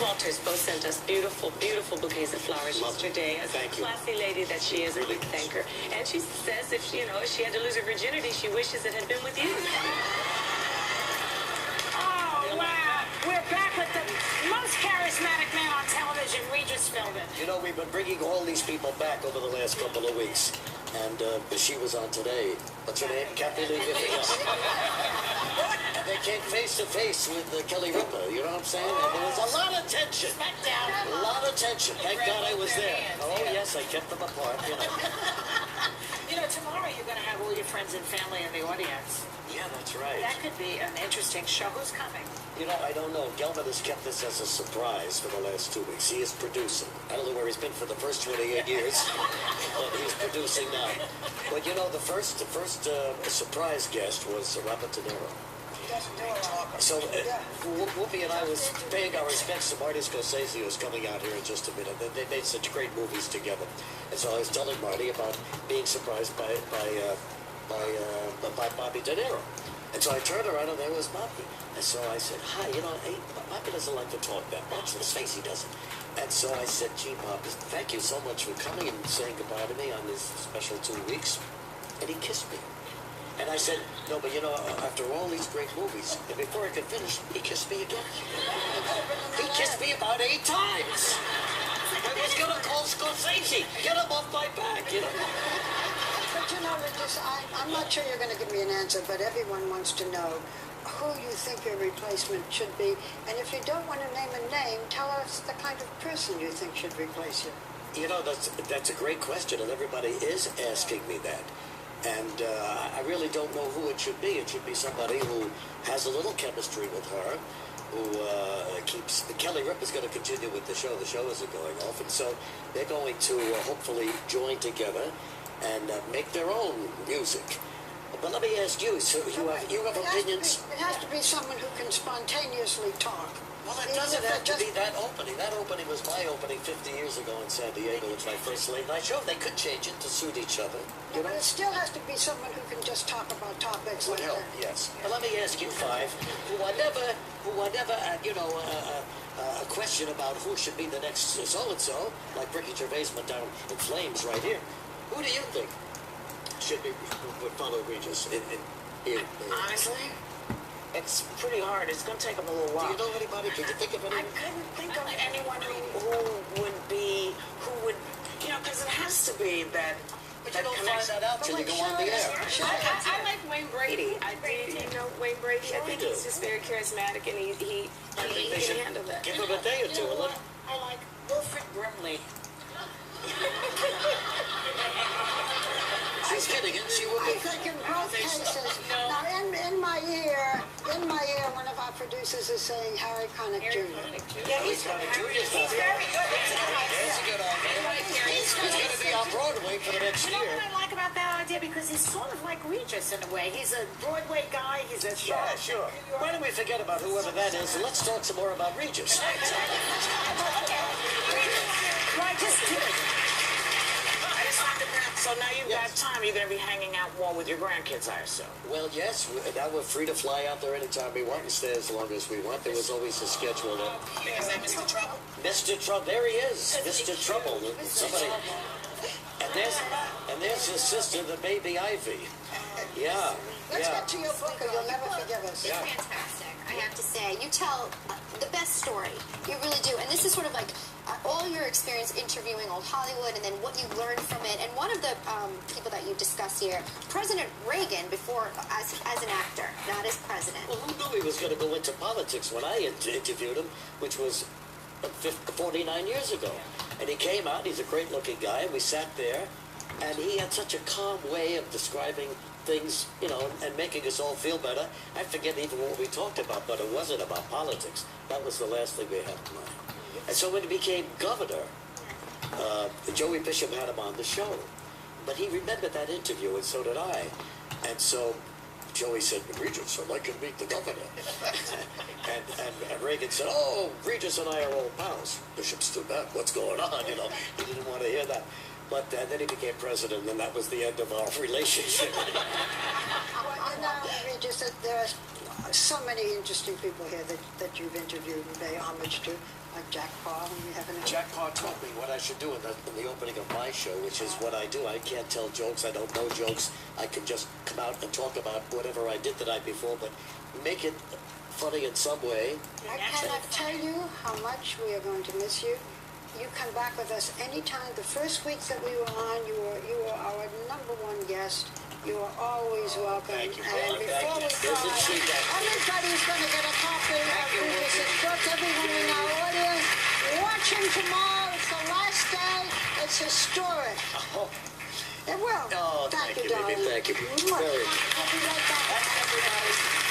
Walters both sent us beautiful, beautiful bouquets of flowers yesterday. As a classy lady that she is, we thank her. And she says if she had to lose her virginity, she wishes it had been with you. Oh, wow. We're back with the most charismatic man on television, Regis Philbin. You know, we've been bringing all these people back over the last couple of weeks. And she was on today. What's her name? Kathy Lee Gifford. And they came face to face with Kelly Ripa. You know what I'm saying? And there was a lot of tension. A lot of tension. Thank God I was there. Oh, yes, I kept them apart. You know, tomorrow you're going to have all your friends and family in the audience. Yeah, that's right. That could be an interesting show. Who's coming? You know, I don't know. Gelman has kept this as a surprise for the last 2 weeks. He is producing. I don't know where he's been for the first 28 years, but he's producing now. But you know, the first surprise guest was Robert De Niro. So Whoopi and I was paying our respects to Marty Scorsese, who's coming out here in just a minute. They made such great movies together. And so I was telling Marty about being surprised by Bobby De Niro. And so I turned around and there was Bobby. And so I said, hi, you know, Bobby doesn't like to talk that much. Let's face he doesn't. And so I said, gee, Bob, thank you so much for coming and saying goodbye to me on this special 2 weeks. And he kissed me. And I said, no, but you know, after all these great movies, and before I could finish, he kissed me again. He kissed me about 8 times. I was going to call Scorsese. Get him off my back, you know. But you know, Regis, I'm not sure you're going to give me an answer, but everyone wants to know who you think your replacement should be. And if you don't want to name a name, tell us the kind of person you think should replace you. You know, that's a great question, and everybody is asking me that. And I really don't know who it should be. It should be somebody who has a little chemistry with her, who keeps... Kelly Ripa is going to continue with the show. The show isn't going off, and so they're going to hopefully join together and make their own music. But let me ask you, so you have opinions? It has to be someone who can spontaneously talk. Well, it doesn't have to be that opening. That opening was my opening 50 years ago in San Diego. It's my first late night show. They could change it to suit each other. You know? But it still has to be someone who can just talk about topics like that. Yes. But let me ask you, Five, who I never, a question about who should be the next so-and-so, like Ricky Gervais went down in flames right here. Who do you think should be, would follow Regis here? Honestly? It's pretty hard. It's going to take them a little while. Do you know anybody? Can you think of anyone? I couldn't think of anyone who would be, because it has to be that. But you don't find that out till you go on the air. I like Wayne Brady. Do you know Wayne Brady? I think he's just very charismatic, and he can handle that. Give him a day or two. I like Wilfred Brimley. She's kidding, isn't she? I think in both cases. Now, in my ear, one of our producers is saying Harry Connick Jr. Yeah, he's very good. He's a good idea. He's going to be on Broadway for the next year. You know what I like about that idea? Because he's sort of like Regis in a way. He's a Broadway guy. He's a sure. Why don't we forget about whoever that is and let's talk some more about Regis. Right, just do it. So now you've got time. You're going to be hanging out more with your grandkids, I assume. Well, yes. Now we're free to fly out there anytime we want and stay as long as we want. There was always a schedule there. Is that Mr. Trouble? Mr. Trouble. There he is. Mr. Trouble. Somebody. And there's his sister, the baby Ivy. Yeah. Let's get to your book, or you'll never forgive us. It's fantastic, I have to say. You tell the best story. You really do. And this is sort of like all your experience interviewing old Hollywood and then what you learned from it. And one of the people that you discuss here, President Reagan, before as an actor, not as president. Well, who knew he was going to go into politics when I interviewed him, which was 49 years ago. And he came out, he's a great-looking guy, and we sat there, and he had such a calm way of describing things, and making us all feel better. I forget even what we talked about, but it wasn't about politics. That was the last thing we had in mind. And so when he became governor, Joey Bishop had him on the show. But he remembered that interview, and so did I. And so Joey said, Regis, I'd like you to meet the governor. and Reagan said, oh, Regis and I are old pals. Bishop stood back. What's going on? He didn't want to hear that. But then he became president, and that was the end of our relationship. Regis, there are so many interesting people here that you've interviewed and pay homage to, like Jack Paul, and we have another. Jack Paul told me what I should do in the opening of my show, which is what I do. I can't tell jokes. I don't know jokes. I can just come out and talk about whatever I did the night before, but make it funny in some way. I cannot tell you how much we are going to miss you. You come back with us anytime. The first week that we were on, you were our #1 guest. You are always welcome. Thank you, and Paula. before Thank we you. go, everybody's going to get a copy of Revis's book. Everyone in our audience, watch him tomorrow. It's the last day. It's historic. Oh. It will. Oh, thank you, baby. darling. Thank you. Mwah. Very. I'll be right back. Everybody.